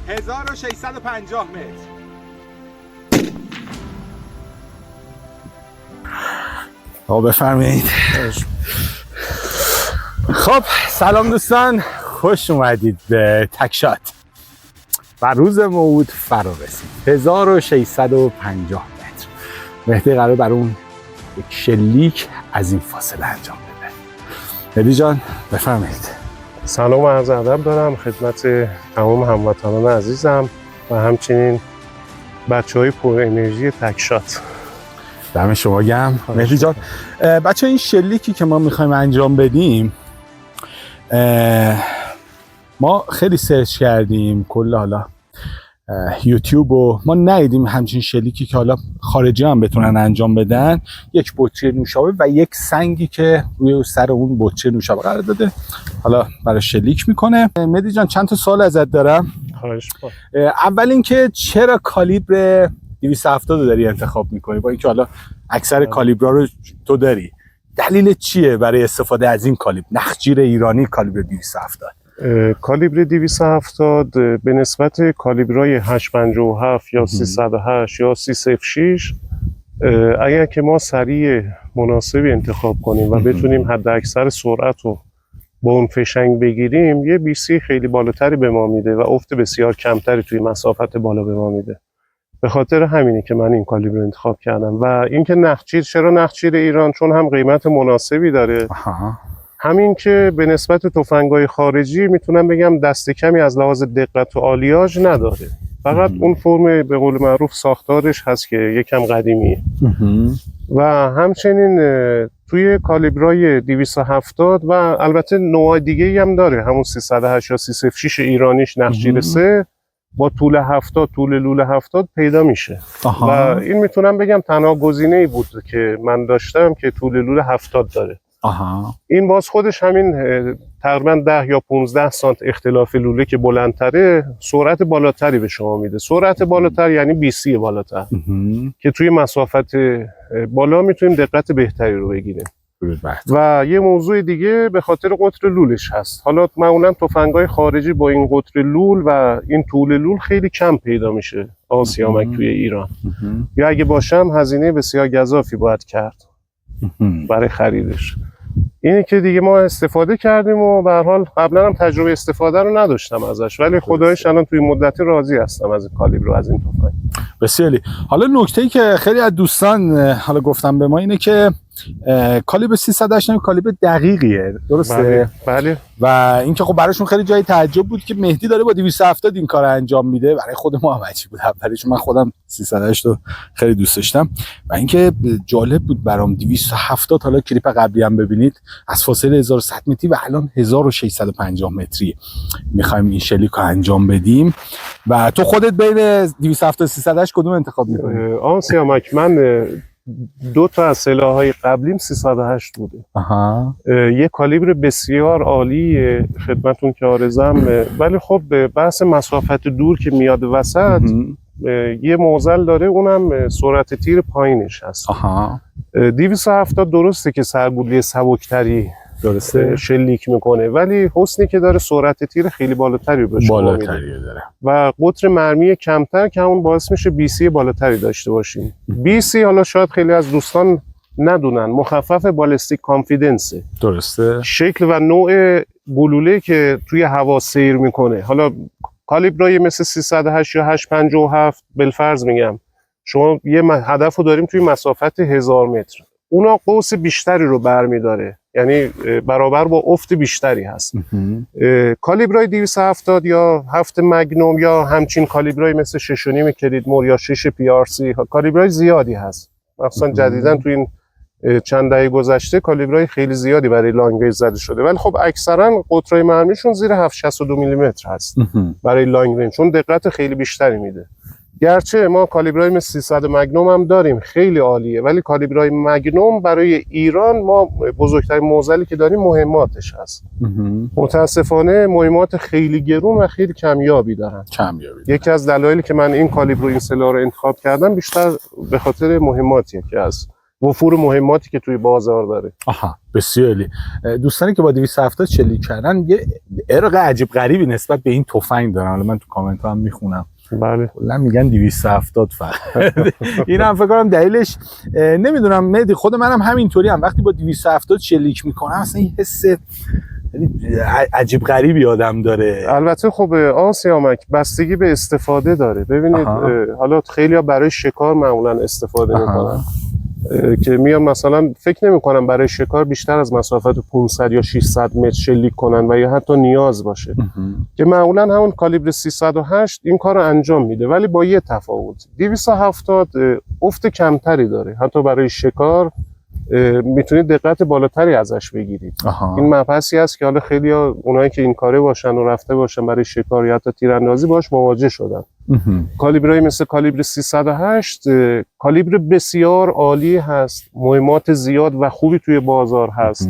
1650 متر. بفرمایید. خب سلام دوستان، خوش اومدید به تکشات و روز موعود فرا رسید. 1650 متر. مهدی قرار بر اون یک شلیک از این فاصله انجام بده. مهدی جان بفرمایید. سلام و عرض ادب دارم خدمت تمام هموطنان عزیزم و همچنین بچه‌های پر انرژی تکشات. دم شما گرم مهدی جان. بچه این شلیکی که ما میخوایم انجام بدیم، ما خیلی سرچ کردیم کل حالا یوتیوب و ما ندیدیم همچین شلیکی که حالا خارجی هم بتونن انجام بدن. یک بطری نوشابه و یک سنگی که روی سر اون بطری نوشابه قرار داده حالا برای شلیک میکنه. مهدی جان چند تا سوال ازت دارم. خواهش می‌کنم. اول اینکه چرا کالیبر 270 رو داری انتخاب میکنی با اینکه حالا اکثر کالیبرها رو تو داری؟ دلیل چیه برای استفاده از این کالیبر نخجیر ایرانی کالیبر 270؟ کالیبر 270 به نسبت کالیبرهای 857 یا 308 یا 306 اگر که ما سریع مناسبی انتخاب کنیم و بتونیم حد اکثر سرعت رو با اون فشنگ بگیریم، یه بیسی خیلی بالاتری به ما میده و افت بسیار کمتری توی مسافت بالا به ما میده. به خاطر همینه که من این کالیبر انتخاب کردم. و اینکه نخجیر، چرا نخجیر ایران؟ چون هم قیمت مناسبی داره، همین که به نسبت تفنگ‌های خارجی میتونم بگم دست کمی از لحاظ دقت و آلیاژ نداره. فقط اون فرم به قول معروف ساختارش هست که یکم قدیمیه. و همچنین توی کالیبرای 270 و البته نوع دیگه هم داره، همون 308 یا 306 ایرانیش نخجیر 3 با طول 70 طول لول 70 پیدا میشه. و این میتونم بگم تنها گزینه‌ای بود که من داشتم که طول لول 70 داره. این باز خودش همین تقریبا 10 یا 15 سانت اختلاف لوله که بلندتره سرعت بالاتری به شما میده. سرعت بالاتر یعنی بیسی بالاتر که توی مسافت بالا میتونیم دقت بهتری رو بگیریم. و یه موضوع دیگه به خاطر قطر لولش هست. حالا معمولا تفنگ‌های خارجی با این قطر لول و این طول لول خیلی کم پیدا میشه آسیامک توی ایران، یا اگه باشم هزینه بسیار گزافی باید کرد برای خریدش. اینی که دیگه ما استفاده کردیم و به هر حال قبلا هم تجربه استفاده رو نداشتم ازش، ولی خدایش الان توی مدتی راضی هستم از این کالیبر و از این تفنگ. بسیاری. حالا نکته‌ای که خیلی از دوستان حالا گفتم به ما اینه که کالیبر 308 کالیبر دقیقیه، درسته؟ بله. و اینکه خب براشون خیلی جای تعجب بود که مهدی داره با 270 این کار انجام میده. برای خود ما هم عجیب بود اولش، من خودم 308 رو خیلی دوست داشتم. و اینکه جالب بود برام 270 حالا کلیپ قبلی هم ببینید از فاصله 1100 متری و الان 1650 متری میخوایم این شلیک رو انجام بدیم. و تو خودت بین 270 و 308 کدوم انتخاب می‌کنی؟ سیامک من دو تا از سلاح‌های قبلیم 308 بوده. یه کالیبر بسیار عالی خدمتون که آرزم، ولی خب بحث مسافت دور که میاد وسط یه معضل داره، اونم سرعت تیر پایینش هست. 270 درسته که سرگولی سبکتری درسته شلیک میکنه، ولی حسنی که داره سرعت تیر خیلی بالاتری به شما میده و قطر مرمی کمتر که همون باعث میشه بیسی بالاتری داشته باشیم. بیسی حالا شاید خیلی از دوستان ندونن مخفف بالستیک کانفیدنسه، درسته؟ شکل و نوع گلوله که توی هوا سیر میکنه. حالا کالیبرای مثل 308 یا 857 بالفرض میگم شما یه هدف رو داریم توی مسافت 1000 متر، اونا قوس بیشتری رو برمیداره، یعنی برابر با افت بیشتری هست. کالیبرای 270 یا 7 مگنوم یا همچین کالیبرای مثل 6.5 کلیدمور یا 6 PRC کالیبرای زیادی هست. مثلا جدیداً تو این چند دهه گذشته کالیبرای خیلی زیادی برای لانگ رنج زده شده، ولی خب اکثرا قطرهای مرمیشون زیر 762 میلیمتر هست برای لانگ رنج، چون دقت خیلی بیشتری میده. گرچه ما کالیبرای مثل 300 مگنوم هم داریم خیلی عالیه، ولی کالیبرای مگنوم برای ایران ما بزرگترین معضلی که داریم مهماتش هست. متاسفانه مهمات خیلی گرون و خیلی کمیابی دارن. یکی از دلایلی که من این کالیبر و این سلاح رو انتخاب کردم بیشتر به خاطر مهماتیه که از وفور مهماتی که توی بازار داره. آها بسیار عالی. دوستانی که با 270 شلیک کردن یه ارق عجیب غریبی نسبت به این تفنگ دارن. حالا من تو کامنت ها هم میخونم، بله کلا میگن 270 فقط. این هم فکر کنم دلیلش نمیدونم مهدی، خود منم همینطوری هم وقتی با 270 شلیک میکنم اصلا این حس عجیب غریبی آدم داره. البته خب آسیامک بستگی به استفاده داره. ببینید حالا خیلی‌ها برای شکار معمولا استفاده میکنن که میان مثلا فکر نمی‌کنم برای شکار بیشتر از مسافت 500 یا 600 متر شلیک کنن و یا حتی نیاز باشه که معمولا همون کالیبر 308 این کار رو انجام میده، ولی با یه تفاوت. 270 افت کمتری داره، حتی برای شکار میتونید دقت بالاتری ازش بگیرید. این مبحثی است که حالا خیلی‌ها اونایی که این کاره باشن و رفته باشن برای شکار یا حتی تیراندازی باش مواجه شدن. کالیبرهای مثل کالیبر 308 کالیبر بسیار عالی هست، مهمات زیاد و خوبی توی بازار هست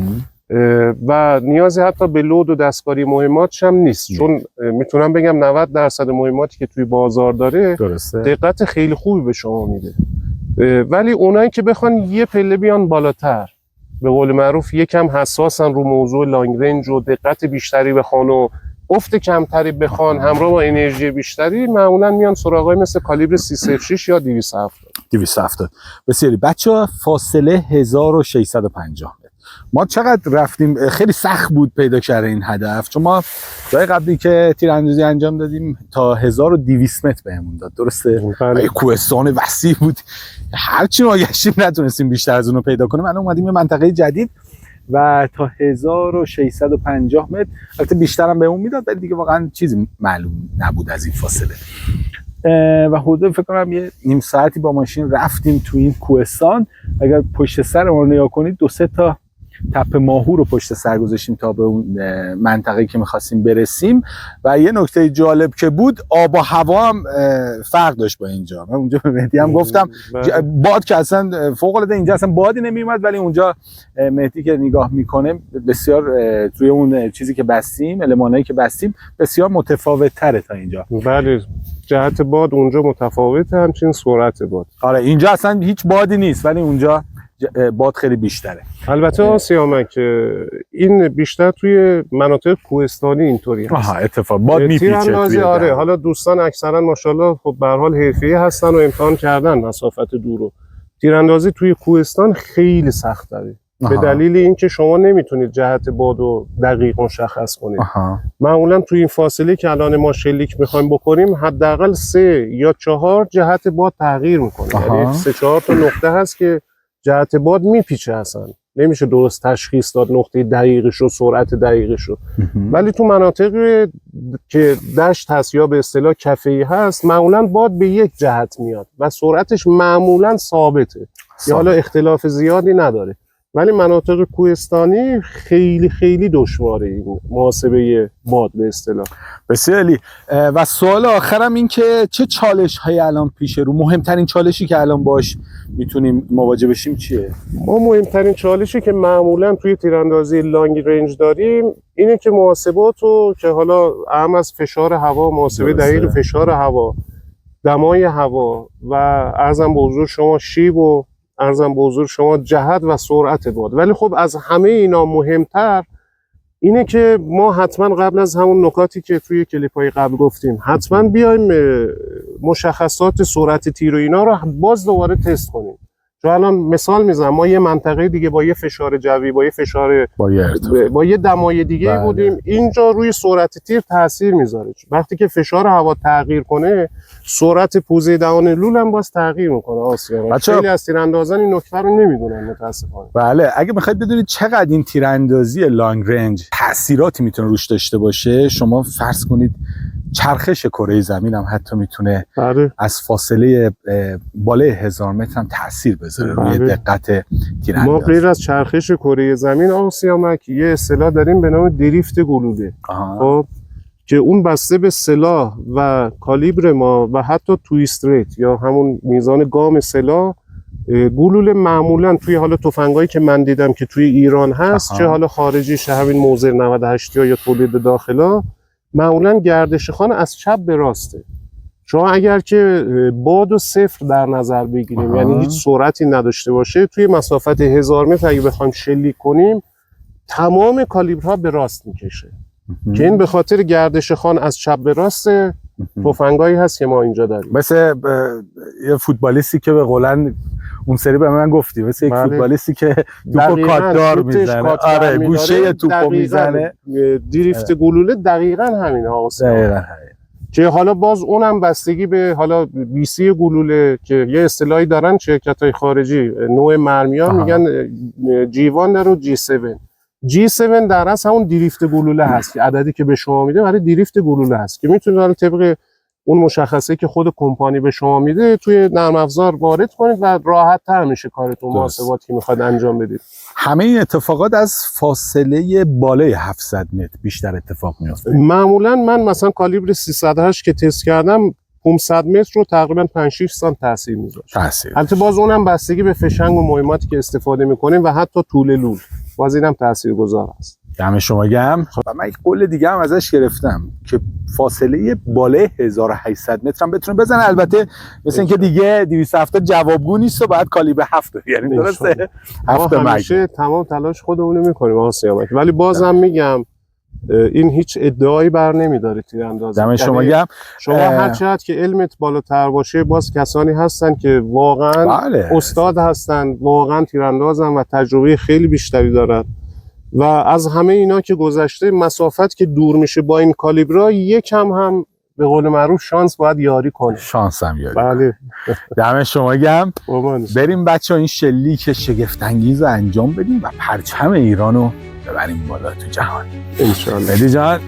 و نیازی حتی به لود و دستکاری مهماتش هم نیست، چون میتونم بگم 90% مهماتی که توی بازار داره دقت خیلی خوبی به شما میده. ولی اونایی که بخوان یه پله بیان بالاتر، به قول معروف یکم حساسن رو موضوع لانگ رنج و دقت بیشتری بخوان و افت کمتری بخوان همراه با انرژی بیشتری، معمولا میان سراغای مثل کالیبر 306 یا 270. بسیاری. بچه‌ها فاصله 1650 متر. ما چقدر رفتیم، خیلی سخت بود پیدا کردن این هدف، چون ما جای قبلی که تیراندازی انجام دادیم تا 1200 متر بهمون داد، درسته؟ بله. کوهستان وسیع بود، هرچی ما گشتیم نتونستیم بیشتر از اونو پیدا کنیم. الان اومدیم یه منطقه جدید و تا 1650 متر، البته بیشتر هم بهمون میداد ولی دیگه واقعا چیزی معلوم نبود از این فاصله. و حدود فکر کنم یه نیم ساعتی با ماشین رفتیم تو این کوهستان. اگر پشت سر ما نگاه کنید 2-3 تا تپه ماهور رو پشت سر گذاشتیم تا به اون منطقه‌ای که می‌خواستیم برسیم. و یه نکته جالب که بود، آب و هوا هم فرق داشت با اینجا. من اونجا به مهدی هم گفتم باد که اصلا فوق‌العاده، اینجا اصلا بادی نمیومد، ولی اونجا مهدی که نگاه میکنه بسیار توی اون چیزی که بستیم، المانایی که بستیم بسیار متفاوت‌تره تا اینجا. بله، جهت باد اونجا متفاوته، همچنین سرعت باد. آره اینجا اصلا هیچ بادی نیست ولی اونجا باد خیلی بیشتره. البته آسیامک این بیشتر توی مناطق کوهستانی اینطوری هست. اتفاق باد میپیچه توی آره. حالا دوستان اکثرا ماشاءالله خب به هر حال حرفه‌ای هستن و امتحان کردن مسافت دور رو. تیراندازی توی کوهستان خیلی سخت داره به دلیل اینکه شما نمیتونید جهت باد رو دقیق مشخص کنید. معمولا توی این فاصله که الان ما شلیک میخوایم بکنیم حداقل 3 یا 4 جهت باد تغییر میکنه. یعنی 3-4 تا نقطه هست که جهت باد میپیچه، اصلا نمیشه درست تشخیص داد نقطه دقیقش و سرعت دقیقش رو. ولی تو مناطقی که دشت هست یا به اصطلاح کفه‌ای هست معمولا باد به یک جهت میاد و سرعتش معمولا ثابته یا حالا اختلاف زیادی نداره. ولی مناطق کوهستانی خیلی خیلی دشواره این محاسبه باد به اصطلاح. بسیار عالی. و سوال آخرم این که چه چالش های الان پیش رو، مهمترین چالشی که الان باش میتونیم مواجه بشیم چیه؟ ما مهمترین چالشی که معمولا توی تیراندازی لانگ رنج داریم اینه که محاسباتو که حالا اهم از فشار هوا، محاسبه دقیق فشار هوا، دمای هوا و عرضم به حضور شما شیب و عرضم به حضور شما جهت و سرعت باد. ولی خب از همه اینا مهمتر اینه که ما حتما قبل از همون نکاتی که توی کلیپ‌های قبل گفتیم حتما بیایم مشخصات سرعت تیر و اینا رو باز دوباره تست کنیم. چون الان مثال میزنم، ما یه منطقه دیگه با یه فشار جوی، با یه فشار با یه دمای دیگه بودیم، اینجا روی سرعت تیر تاثیر میذاره. وقتی که فشار هوا تغییر کنه سرعت پوزه دهان لول هم باز تغییر میکنه. آسیا خیلی از تیراندازان این نکته رو نمیدونن متاسفانه. بله، اگه میخواید بدونید چقدر این تیراندازی لانگ رنج تاثیراتی میتونه روش داشته باشه، شما فرض کنید چرخش کره زمین هم حتی میتونه از فاصله بالای 1000 متر هم تاثیر بذاره روی دقت تیراندازی. ما غیر از چرخش کره زمین آسیامک یه اصطلاح داریم به نام دریفت گلوله. خب که اون بسته به سلاح و کالیبر ما و حتی تویست ریت یا همون میزان گام سلاح، گلوله معمولا توی حالا تفنگایی که من دیدم که توی ایران هست چه حالا خارجیش همین موزر 98 یا تولید داخلا، معمولا گردش خان از چپ به راسته. شما اگر که باد و صفر در نظر بگیریم، یعنی هیچ سرعتی نداشته باشه، توی مسافت 1000 متر اگه بخوایم شلیک کنیم تمام کالیبرها به راست میکشه که این به خاطر گردش خوان از چپ به راست تفنگایی هست که ما اینجا داریم. مثل یه فوتبالیستی که به قولن اون سری به من گفتی، مثل یک فوتبالیستی که توپو کاتدار میزنه. آره گوشه توپو میزنه. دریفت گلوله دقیقاً همینه دقیقاً که حالا باز اونم بستگی به حالا بیسی گلوله که یه اصطلاحی دارن شرکت‌های خارجی، نوع مرمی‌ها میگن G1 و G7 در اصل همون دریفت گلوله هست که عددی که به شما میده برای دریفت گلوله هست که میتونید طبق اون مشخصه که خود کمپانی به شما میده توی نرم افزار وارد کنید و راحت تر میشه کارتون، محاسباتی که میخواد انجام بدید. همه این اتفاقات از فاصله بالای 700 متر بیشتر اتفاق میفته. معمولا من مثلا کالیبر 308 که تست کردم 500 متر رو تقریبا 5-6 سانت تاثیر میذاشت. البته باز اونم بستگی به فشنگ و مهماتی که استفاده میکنیم و حتی طول لول، باز اینم تاثیرگذار است. دم شما گرم. و من یک قول دیگه هم ازش گرفتم که فاصله بالای 1800 متر هم بتونه بزنه. البته مثل اینکه دیگه 270 جوابگو نیست و باید کالیبر 7 بیاریم، درسته؟ 7 همیشه تمام تلاش خودمون میکنیم آقا سیامک، ولی بازم میگم این هیچ ادعایی بر نمیداره تیراندازی. دم شما گرم. شما هر چقدر که علمت بالاتر باشه باز کسانی هستن که واقعا استاد هستن، واقعا تیراندازن و تجربه خیلی بیشتری دارن و از همه اینا که گذشته مسافت که دور میشه با این کالیبرها یکم هم به قول معروف شانس باید یاری کنه. شانس هم یاری. بله. دم شما گرم. بریم بچه‌ها این شلیک شگفت انگیز انجام بدیم و پرچم ایرانو ببریم بالا تو جهان ان شاء الله. مهدی جان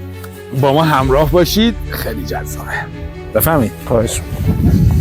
با ما همراه باشید، خیلی جذابه. بفهمید. خواهش می‌کنم.